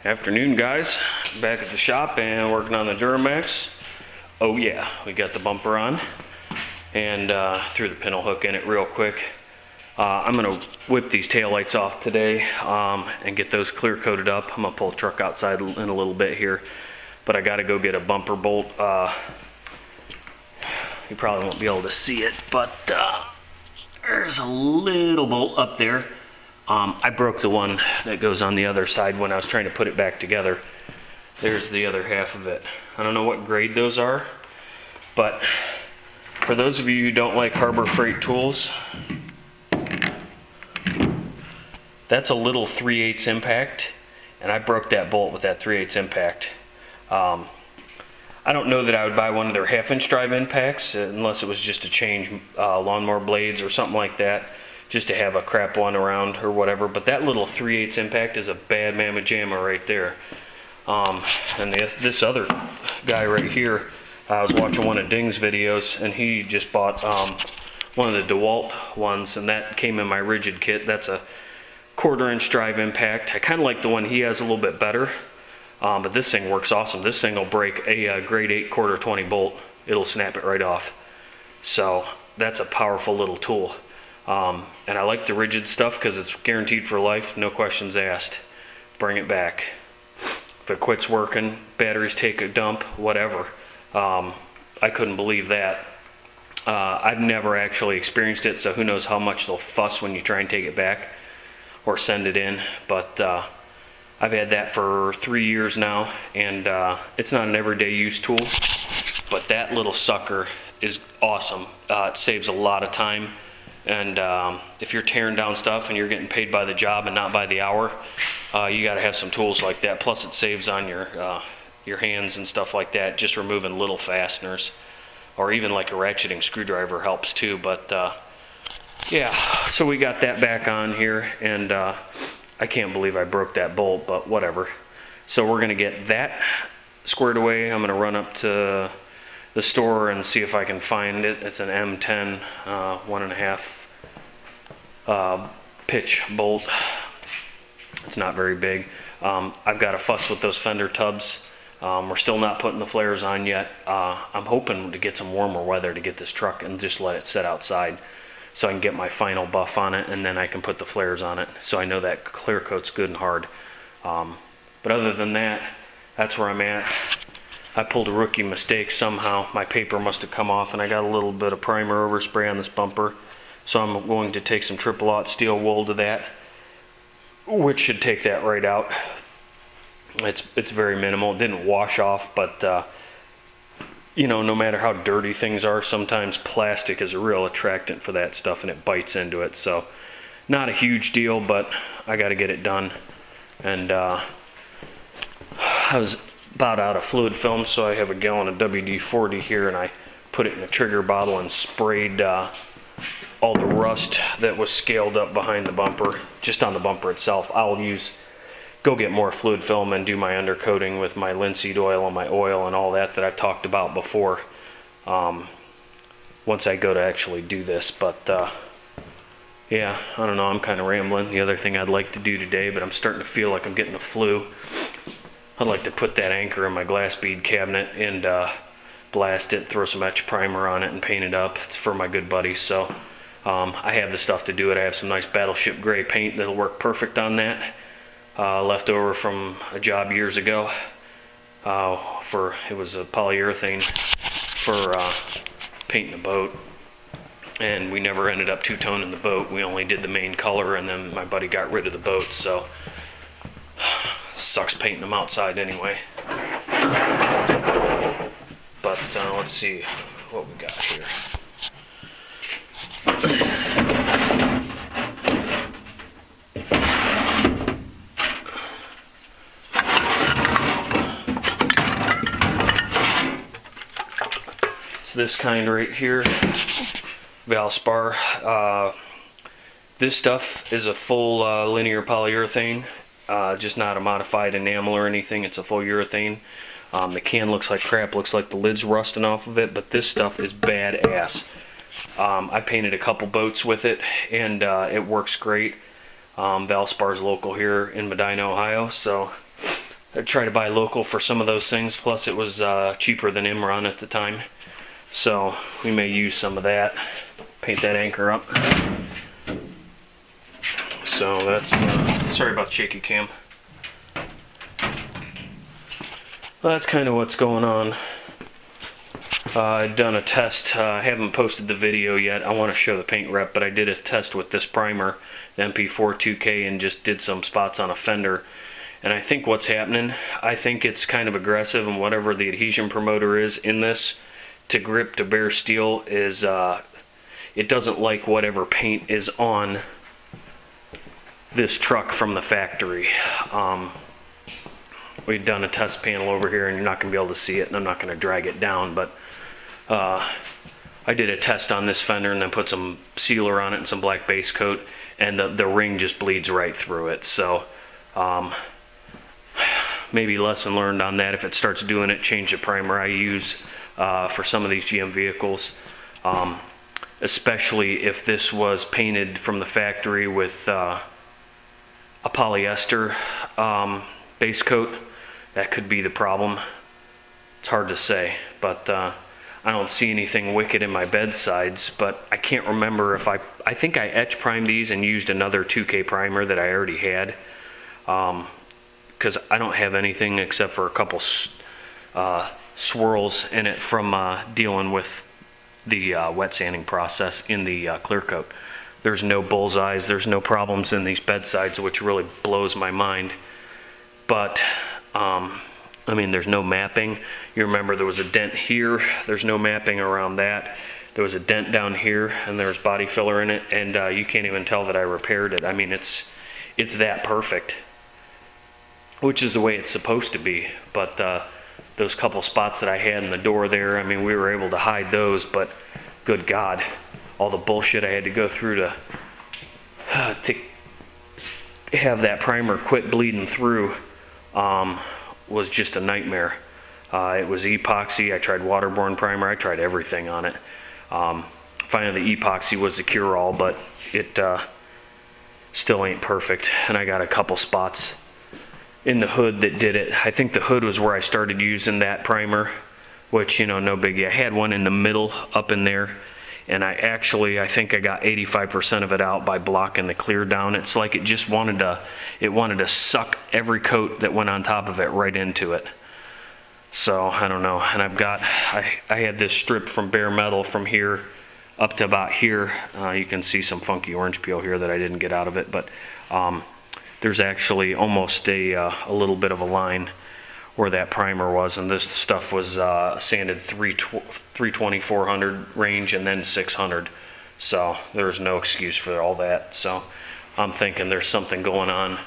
Afternoon, guys. Back at the shop and working on the Duramax. Oh yeah, we got the bumper on and threw the pintle hook in it real quick. I'm gonna whip these taillights off today and get those clear coated up. I'm gonna pull the truck outside in a little bit here, but I gotta go get a bumper bolt. You probably won't be able to see it, but there's a little bolt up there. I broke the one that goes on the other side when I was trying to put it back together. There's the other half of it. I don't know what grade those are, but for those of you who don't like Harbor Freight tools, that's a little 3/8 impact, and I broke that bolt with that 3/8 impact. I don't know that I would buy one of their 1/2-inch drive impacts unless it was just to change lawnmower blades or something like that, just to have a crap one around or whatever. But that little 3/8 impact is a bad mamma jamma right there. And this other guy right here, I was watching one of Ding's videos, and he just bought one of the DeWalt ones, and that came in my rigid kit. That's a 1/4-inch drive impact. I kind of like the one he has a little bit better, but this thing works awesome. This thing will break a grade 8 1/4 bolt. It'll snap it right off. So that's a powerful little tool. And I like the rigid stuff because it's guaranteed for life, no questions asked. Bring it back. If it quits working, batteries take a dump, whatever. I couldn't believe that. I've never actually experienced it, so who knows how much they'll fuss when you try and take it back or send it in. But I've had that for 3 years now, and it's not an everyday use tool, but that little sucker is awesome. It saves a lot of time. And if you're tearing down stuff and you're getting paid by the job and not by the hour, you got to have some tools like that. Plus, it saves on your hands and stuff like that. Just removing little fasteners, or even like a ratcheting screwdriver helps too. But yeah, so we got that back on here, and I can't believe I broke that bolt, but whatever. So we're gonna get that squared away. I'm gonna run up to the store and see if I can find it. It's an M10 1.5 pitch bolt. It's not very big. I've got to fuss with those fender tubs. We're still not putting the flares on yet. I'm hoping to get some warmer weather to get this truck and just let it sit outside so I can get my final buff on it, and then I can put the flares on it so I know that clear coat's good and hard. But other than that, that's where I'm at. I pulled a rookie mistake somehow. My paper must have come off, and I got a little bit of primer overspray on this bumper. So I'm going to take some 0.00 steel wool to that, which should take that right out. It's very minimal. It didn't wash off, but you know, no matter how dirty things are, sometimes plastic is a real attractant for that stuff, and it bites into it. So not a huge deal, but I got to get it done. And I was about out of fluid film, so I have a gallon of WD-40 here, and I put it in a trigger bottle and sprayed all the rust that was scaled up behind the bumper, just on the bumper itself. I'll go get more fluid film and do my undercoating with my linseed oil and my oil and all that I've talked about before, once I go to actually do this. But yeah, I don't know, I'm kind of rambling. The other thing I'd like to do today, but I'm starting to feel like I'm getting the flu, I'd like to put that anchor in my glass bead cabinet and blast it, throw some etch primer on it, and paint it up. It's for my good buddy, so I have the stuff to do it. I have some nice Battleship gray paint that'll work perfect on that, left over from a job years ago. It was a polyurethane for painting a boat, and we never ended up two-toning the boat. We only did the main color, and then my buddy got rid of the boat, so sucks painting them outside anyway. But let's see what we got here. It's this kind right here, Valspar. This stuff is a full linear polyurethane, just not a modified enamel or anything. It's a full urethane. The can looks like crap, looks like the lid's rusting off of it, but this stuff is badass. I painted a couple boats with it, and it works great. Valspar's local here in Medina, Ohio, so I try to buy local for some of those things, plus it was cheaper than Imron at the time. So we may use some of that. Paint that anchor up. So that's, sorry about the shaky cam. Well, that's kind of what's going on. I've done a test. I haven't posted the video yet. I want to show the paint rep, but I did a test with this primer, the MP4 2K, and just did some spots on a fender. And I think what's happening, I think it's kind of aggressive, and whatever the adhesion promoter is in this to grip to bare steel is, it doesn't like whatever paint is on this truck from the factory. We've done a test panel over here, and you're not going to be able to see it, and I'm not going to drag it down, but I did a test on this fender and then put some sealer on it and some black base coat, and the ring just bleeds right through it. So maybe lesson learned on that. If it starts doing it, change the primer I use for some of these GM vehicles, especially if this was painted from the factory with a polyester base coat. That could be the problem. It's hard to say, but I don't see anything wicked in my bedsides, but I can't remember if I think I etch primed these and used another 2K primer that I already had, because I don't have anything except for a couple swirls in it from dealing with the wet sanding process in the clear coat. There's no bullseyes, there's no problems in these bedsides, which really blows my mind. But I mean, there's no mapping. You remember there was a dent here, there's no mapping around that. There was a dent down here, and there's body filler in it, and you can't even tell that I repaired it. I mean, it's that perfect, which is the way it's supposed to be. But those couple spots that I had in the door there, I mean, we were able to hide those, but good God, all the bullshit I had to go through to have that primer quit bleeding through was just a nightmare. It was epoxy. I tried waterborne primer. I tried everything on it. Finally, the epoxy was the cure-all, but it still ain't perfect. And I got a couple spots in the hood that did it. I think the hood was where I started using that primer, which, you know, no biggie. I had one in the middle up in there, and I think I got 85% of it out by blocking the clear down. It's like it just wanted to suck every coat that went on top of it right into it. So I don't know. And I had this stripped from bare metal from here up to about here. You can see some funky orange peel here that I didn't get out of it, but there's actually almost a little bit of a line where that primer was, and this stuff was sanded 320, 400 range, and then 600. So there's no excuse for all that. So I'm thinking there's something going on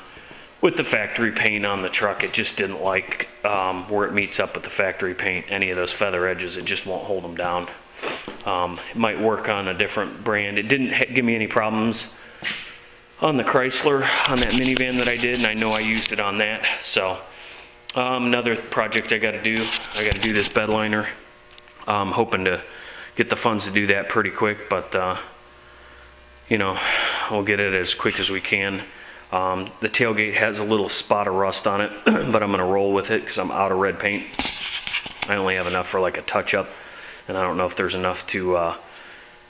with the factory paint on the truck. It just didn't like where it meets up with the factory paint, any of those feather edges. It just won't hold them down. It might work on a different brand. It didn't give me any problems on the Chrysler, on that minivan that I did, and I know I used it on that. So another project I got to do this Bedliner. I'm hoping to get the funds to do that pretty quick, but you know, we'll get it as quick as we can. The tailgate has a little spot of rust on it, but I'm going to roll with it because I'm out of red paint. I only have enough for like a touch-up, and I don't know if there's enough to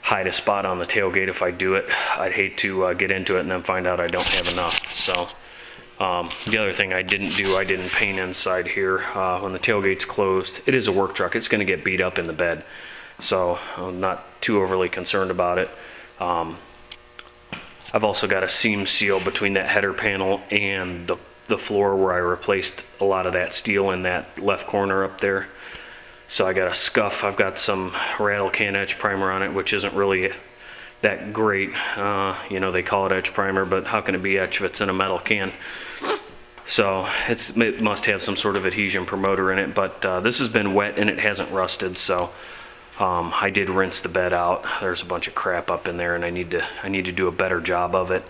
hide a spot on the tailgate if I do it. I'd hate to get into it and then find out I don't have enough. So the other thing I didn't do, I didn't paint inside here. When the tailgate's closed, it is a work truck. It's going to get beat up in the bed, so I'm not too overly concerned about it. I've also got a seam seal between that header panel and the floor where I replaced a lot of that steel in that left corner up there. So I got a scuff. I've got some rattle can etch primer on it, which isn't really that great. You know, they call it etch primer, but how can it be etch if it's in a metal can? So it must have some sort of adhesion promoter in it, but this has been wet and it hasn't rusted, so I did rinse the bed out. There's a bunch of crap up in there, and I need to do a better job of it.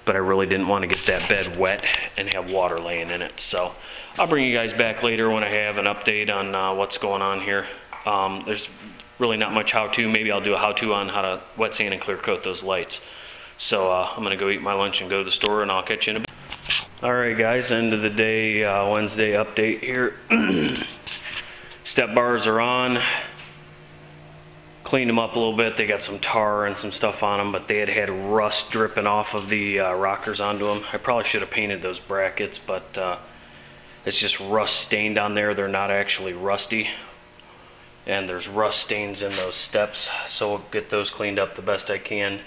But I really didn't want to get that bed wet and have water laying in it. So I'll bring you guys back later when I have an update on what's going on here. There's really not much how-to. Maybe I'll do a how-to on how to wet sand and clear coat those lights. So I'm going to go eat my lunch and go to the store, and I'll catch you in a bit. Alright guys, end of the day, Wednesday update here. Step bars are on. Cleaned them up a little bit. They got some tar and some stuff on them, but they had rust dripping off of the rockers onto them. I probably should have painted those brackets, but it's just rust stained on there. They're not actually rusty. And there's rust stains in those steps, so we'll get those cleaned up the best I can.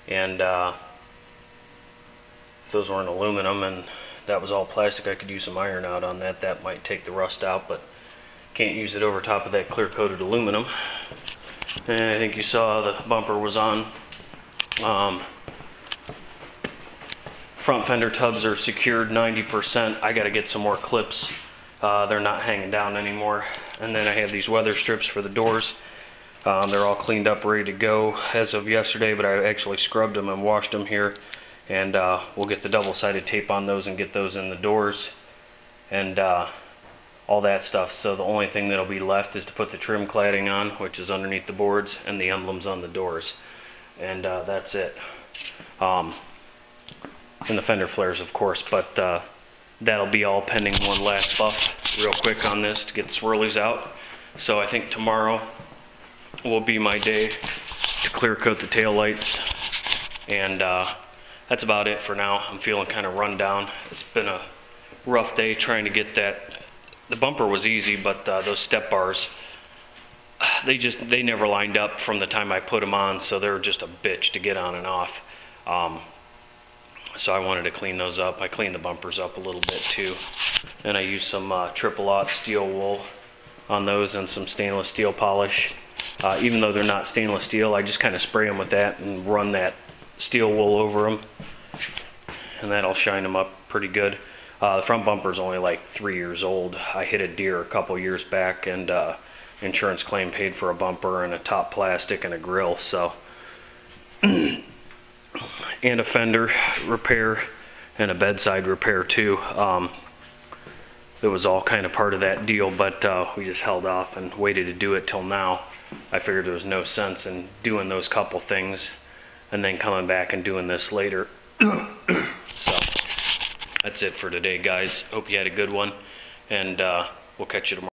And if those weren't aluminum and that was all plastic, I could use some iron out on that. That might take the rust out, but can't use it over top of that clear coated aluminum. And I think you saw the bumper was on. Front fender tubs are secured 90%. I got to get some more clips. They're not hanging down anymore. And then I have these weather strips for the doors. They're all cleaned up, ready to go as of yesterday, but I actually scrubbed them and washed them here. And we'll get the double-sided tape on those and get those in the doors and all that stuff. So the only thing that'll be left is to put the trim cladding on, which is underneath the boards, and the emblems on the doors. And that's it. And the fender flares, of course, but that'll be all pending one last buff real quick on this to get swirlies out. So I think tomorrow will be my day to clear coat the tail lights, and that's about it for now. I'm feeling kind of run down. It's been a rough day trying to get that. The bumper was easy, but those step bars, they never lined up from the time I put them on, so they're just a bitch to get on and off. So I wanted to clean those up. I cleaned the bumpers up a little bit too, and I used some triple-aught steel wool on those and some stainless steel polish. Even though they're not stainless steel, I just kind of spray them with that and run that steel wool over them, and that'll shine them up pretty good. The front bumper's only like 3 years old. I hit a deer a couple years back, and insurance claim paid for a bumper and a top plastic and a grill, so and a fender repair and a bedside repair too. It was all kind of part of that deal, but we just held off and waited to do it till now. I figured there was no sense in doing those couple things and then coming back and doing this later. So that's it for today, guys. Hope you had a good one, and we'll catch you tomorrow.